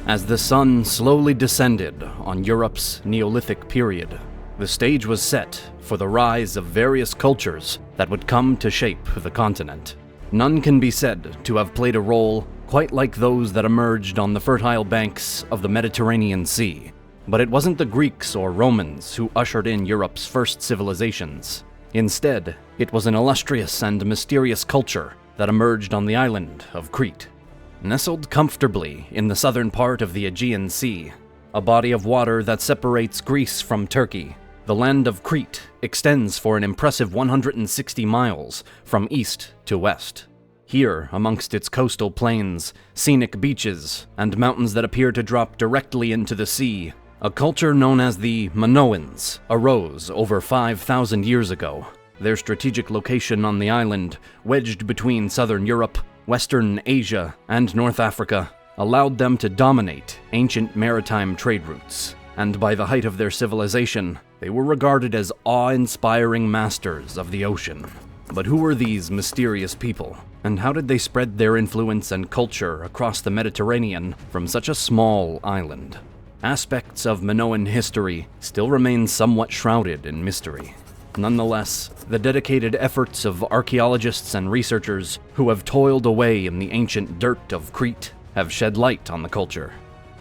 As the sun slowly descended on Europe's Neolithic period, the stage was set for the rise of various cultures that would come to shape the continent. None can be said to have played a role quite like those that emerged on the fertile banks of the Mediterranean Sea. But it wasn't the Greeks or Romans who ushered in Europe's first civilizations. Instead, it was an illustrious and mysterious culture that emerged on the island of Crete. Nestled comfortably in the southern part of the Aegean Sea, a body of water that separates Greece from Turkey, the land of Crete extends for an impressive 160 miles from east to west. Here, amongst its coastal plains, scenic beaches, and mountains that appear to drop directly into the sea, a culture known as the Minoans arose over 5,000 years ago. Their strategic location on the island, wedged between southern Europe, Western Asia, and North Africa, allowed them to dominate ancient maritime trade routes, and by the height of their civilization, they were regarded as awe-inspiring masters of the ocean. But who were these mysterious people, and how did they spread their influence and culture across the Mediterranean from such a small island? Aspects of Minoan history still remain somewhat shrouded in mystery. Nonetheless, the dedicated efforts of archaeologists and researchers who have toiled away in the ancient dirt of Crete have shed light on the culture.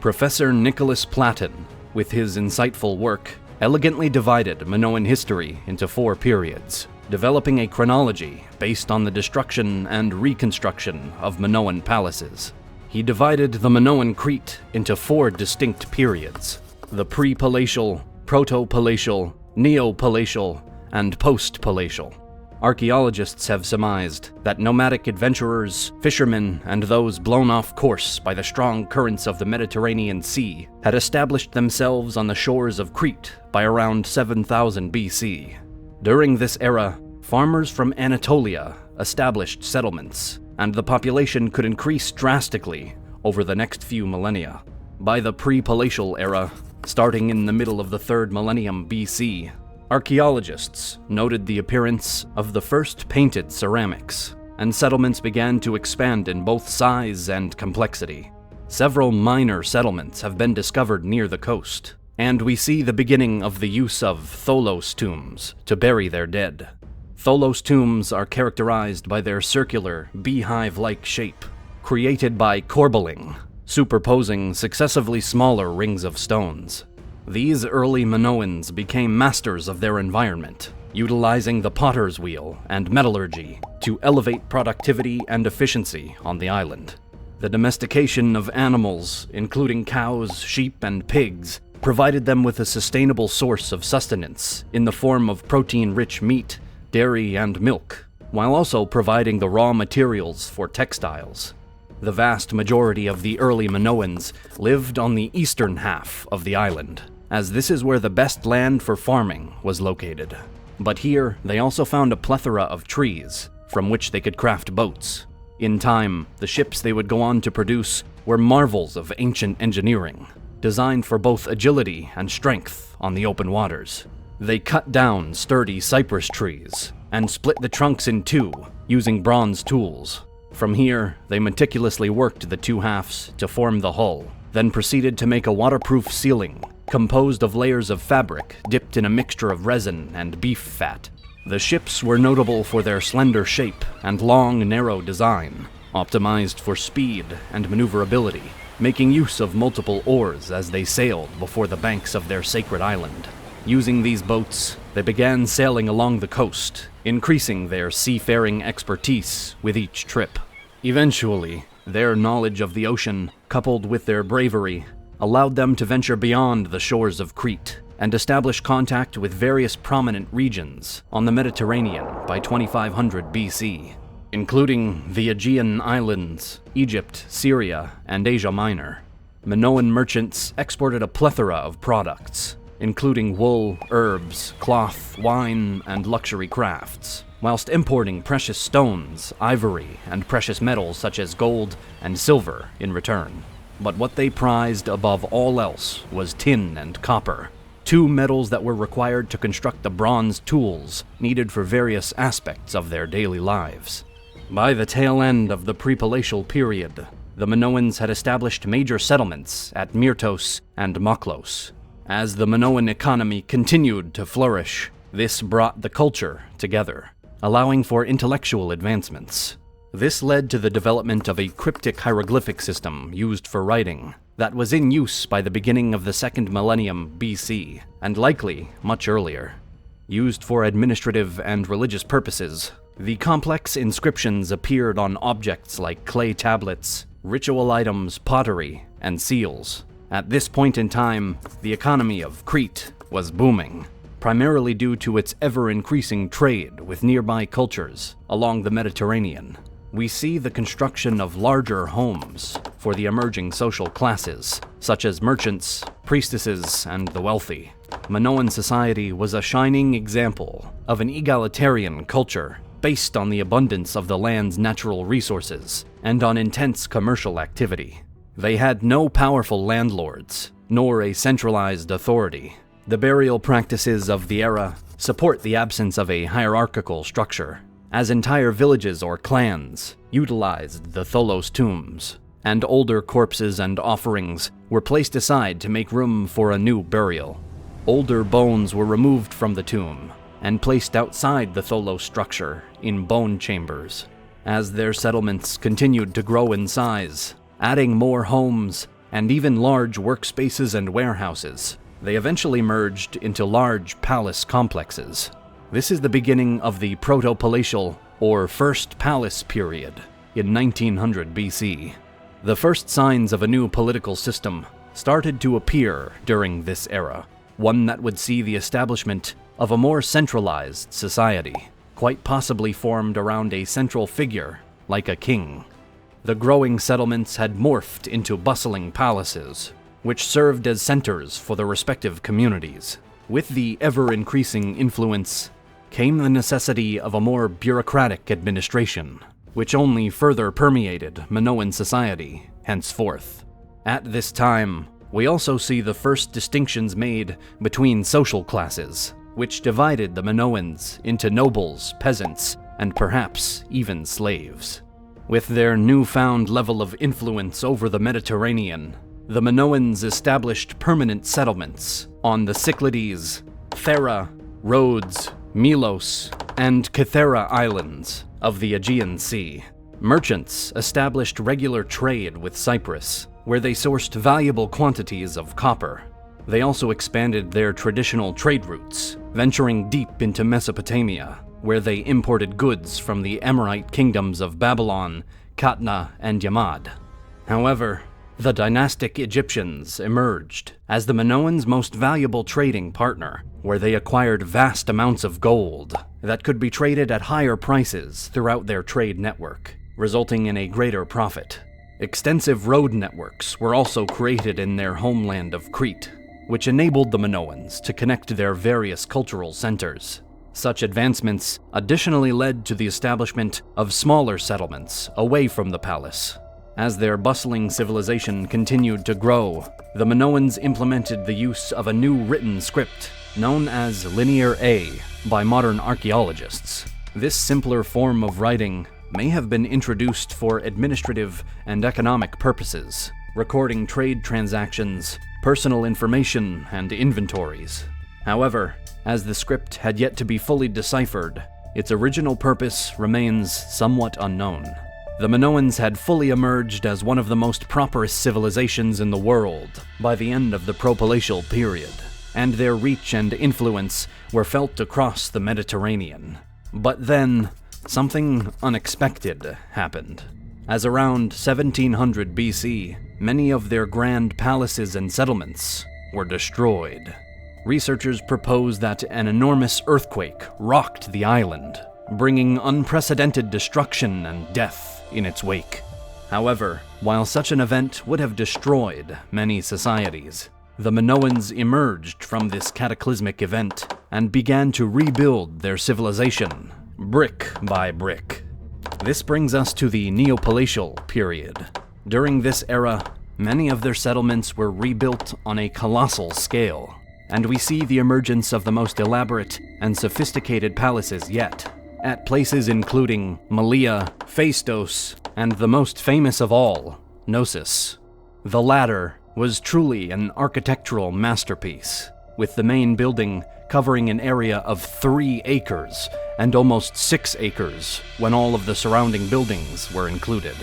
Professor Nikolas Platon, with his insightful work, elegantly divided Minoan history into 4 periods, developing a chronology based on the destruction and reconstruction of Minoan palaces. He divided the Minoan Crete into 4 distinct periods: the pre-palatial, proto-palatial, Neopalatial, and post-palatial. Archaeologists have surmised that nomadic adventurers, fishermen, and those blown off course by the strong currents of the Mediterranean Sea had established themselves on the shores of Crete by around 7000 BC. During this era, farmers from Anatolia established settlements, and the population could increase drastically over the next few millennia. By the pre-palatial era, starting in the middle of the 3rd millennium BC, archaeologists noted the appearance of the first painted ceramics, and settlements began to expand in both size and complexity. Several minor settlements have been discovered near the coast, and we see the beginning of the use of tholos tombs to bury their dead. Tholos tombs are characterized by their circular, beehive-like shape, created by corbelling, superposing successively smaller rings of stones. These early Minoans became masters of their environment, utilizing the potter's wheel and metallurgy to elevate productivity and efficiency on the island. The domestication of animals, including cows, sheep, and pigs, provided them with a sustainable source of sustenance in the form of protein-rich meat, dairy, and milk, while also providing the raw materials for textiles. The vast majority of the early Minoans lived on the eastern half of the island, as this is where the best land for farming was located. But here, they also found a plethora of trees, from which they could craft boats. In time, the ships they would go on to produce were marvels of ancient engineering, designed for both agility and strength on the open waters. They cut down sturdy cypress trees and split the trunks in 2 using bronze tools. From here, they meticulously worked the 2 halves to form the hull, then proceeded to make a waterproof ceiling composed of layers of fabric dipped in a mixture of resin and beef fat. The ships were notable for their slender shape and long, narrow design, optimized for speed and maneuverability, making use of multiple oars as they sailed before the banks of their sacred island. Using these boats, they began sailing along the coast, increasing their seafaring expertise with each trip. Eventually, their knowledge of the ocean, coupled with their bravery, allowed them to venture beyond the shores of Crete and establish contact with various prominent regions on the Mediterranean by 2500 BC, including the Aegean Islands, Egypt, Syria, and Asia Minor. Minoan merchants exported a plethora of products, including wool, herbs, cloth, wine, and luxury crafts, whilst importing precious stones, ivory, and precious metals such as gold and silver in return. But what they prized above all else was tin and copper, 2 metals that were required to construct the bronze tools needed for various aspects of their daily lives. By the tail end of the pre-palatial period, the Minoans had established major settlements at Myrtos and Moklos. As the Minoan economy continued to flourish, this brought the culture together, allowing for intellectual advancements. This led to the development of a cryptic hieroglyphic system used for writing that was in use by the beginning of the 2nd millennium BC, and likely much earlier. Used for administrative and religious purposes, the complex inscriptions appeared on objects like clay tablets, ritual items, pottery, and seals. At this point in time, the economy of Crete was booming, primarily due to its ever-increasing trade with nearby cultures along the Mediterranean. We see the construction of larger homes for the emerging social classes, such as merchants, priestesses, and the wealthy. Minoan society was a shining example of an egalitarian culture based on the abundance of the land's natural resources and on intense commercial activity. They had no powerful landlords, nor a centralized authority. The burial practices of the era support the absence of a hierarchical structure, as entire villages or clans utilized the tholos tombs, and older corpses and offerings were placed aside to make room for a new burial. Older bones were removed from the tomb and placed outside the tholos structure in bone chambers. As their settlements continued to grow in size, adding more homes and even large workspaces and warehouses, they eventually merged into large palace complexes. This is the beginning of the proto-palatial, or First Palace period, in 1900 BC. The first signs of a new political system started to appear during this era, one that would see the establishment of a more centralized society, quite possibly formed around a central figure, like a king. The growing settlements had morphed into bustling palaces, which served as centers for the respective communities. With the ever-increasing influence came the necessity of a more bureaucratic administration, which only further permeated Minoan society henceforth. At this time, we also see the first distinctions made between social classes, which divided the Minoans into nobles, peasants, and perhaps even slaves. With their newfound level of influence over the Mediterranean, the Minoans established permanent settlements on the Cyclades, Thera, Rhodes, Milos, and Kythera islands of the Aegean Sea. Merchants established regular trade with Cyprus, where they sourced valuable quantities of copper. They also expanded their traditional trade routes, venturing deep into Mesopotamia, where they imported goods from the Amorite kingdoms of Babylon, Katna, and Yamad. However, the dynastic Egyptians emerged as the Minoans' most valuable trading partner, where they acquired vast amounts of gold that could be traded at higher prices throughout their trade network, resulting in a greater profit. Extensive road networks were also created in their homeland of Crete, which enabled the Minoans to connect their various cultural centers. Such advancements additionally led to the establishment of smaller settlements away from the palace. As their bustling civilization continued to grow, the Minoans implemented the use of a new written script known as Linear A by modern archaeologists. This simpler form of writing may have been introduced for administrative and economic purposes, recording trade transactions, personal information, and inventories. However, as the script had yet to be fully deciphered, its original purpose remains somewhat unknown. The Minoans had fully emerged as one of the most prosperous civilizations in the world by the end of the pre-palatial period, and their reach and influence were felt across the Mediterranean. But then, something unexpected happened. As around 1700 BC, many of their grand palaces and settlements were destroyed. Researchers propose that an enormous earthquake rocked the island, bringing unprecedented destruction and death in its wake. However, while such an event would have destroyed many societies, the Minoans emerged from this cataclysmic event and began to rebuild their civilization, brick by brick. This brings us to the Neopalatial period. During this era, many of their settlements were rebuilt on a colossal scale, and we see the emergence of the most elaborate and sophisticated palaces yet, at places including Malea, Phaistos, and the most famous of all, Gnosis. The latter was truly an architectural masterpiece, with the main building covering an area of 3 acres and almost 6 acres when all of the surrounding buildings were included.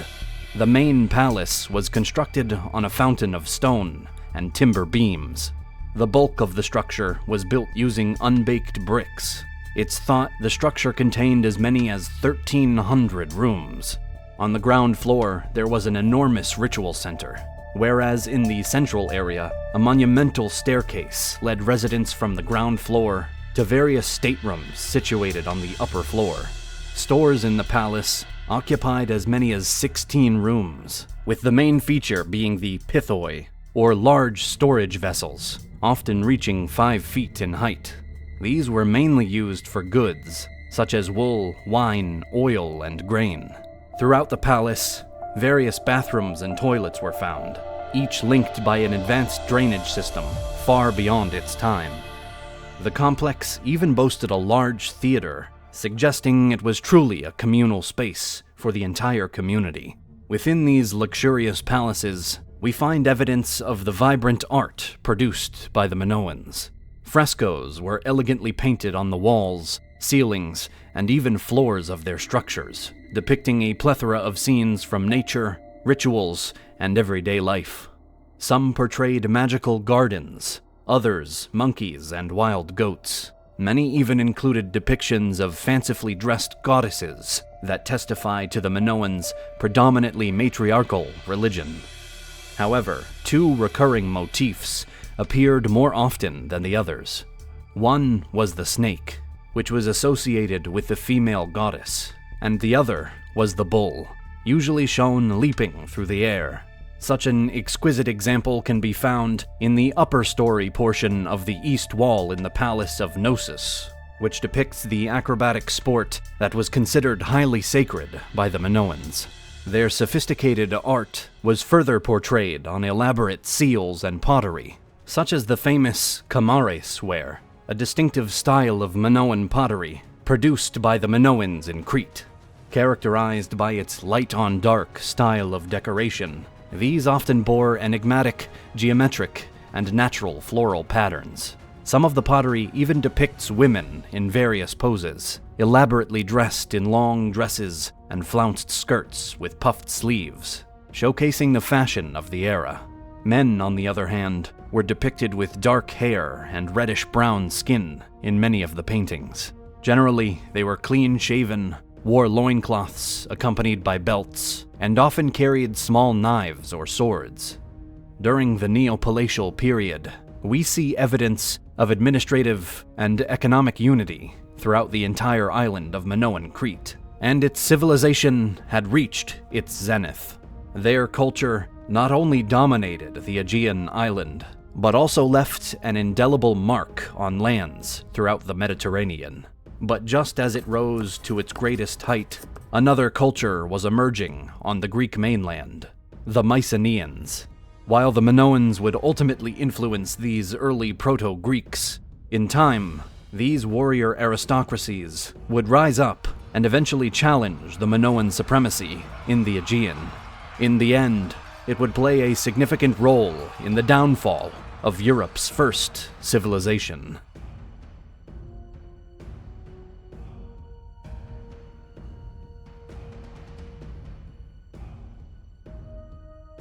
The main palace was constructed on a fountain of stone and timber beams. The bulk of the structure was built using unbaked bricks. It's thought the structure contained as many as 1,300 rooms. On the ground floor, there was an enormous ritual center, whereas in the central area, a monumental staircase led residents from the ground floor to various staterooms situated on the upper floor. Stores in the palace occupied as many as 16 rooms, with the main feature being the pithoi, or large storage vessels, often reaching 5 feet in height. These were mainly used for goods, such as wool, wine, oil, and grain. Throughout the palace, various bathrooms and toilets were found, each linked by an advanced drainage system far beyond its time. The complex even boasted a large theater, suggesting it was truly a communal space for the entire community. Within these luxurious palaces, we find evidence of the vibrant art produced by the Minoans. Frescoes were elegantly painted on the walls, ceilings, and even floors of their structures, depicting a plethora of scenes from nature, rituals, and everyday life. Some portrayed magical gardens, others monkeys and wild goats. Many even included depictions of fancifully dressed goddesses that testify to the Minoans' predominantly matriarchal religion. However, 2 recurring motifs appeared more often than the others. One was the snake, which was associated with the female goddess, and the other was the bull, usually shown leaping through the air. Such an exquisite example can be found in the upper story portion of the east wall in the Palace of Gnosis, which depicts the acrobatic sport that was considered highly sacred by the Minoans. Their sophisticated art was further portrayed on elaborate seals and pottery, such as the famous Kamares ware, a distinctive style of Minoan pottery produced by the Minoans in Crete. Characterized by its light-on-dark style of decoration, these often bore enigmatic, geometric, and natural floral patterns. Some of the pottery even depicts women in various poses, elaborately dressed in long dresses and flounced skirts with puffed sleeves, showcasing the fashion of the era. Men, on the other hand, were depicted with dark hair and reddish-brown skin in many of the paintings. Generally, they were clean-shaven, wore loincloths accompanied by belts, and often carried small knives or swords. During the Neopalatial period, we see evidence of administrative and economic unity throughout the entire island of Minoan Crete, and its civilization had reached its zenith. Their culture not only dominated the Aegean island, but also left an indelible mark on lands throughout the Mediterranean. But just as it rose to its greatest height, another culture was emerging on the Greek mainland, the Mycenaeans. While the Minoans would ultimately influence these early proto-Greeks, in time, these warrior aristocracies would rise up and eventually challenge the Minoan supremacy in the Aegean. In the end, it would play a significant role in the downfall of Europe's first civilization.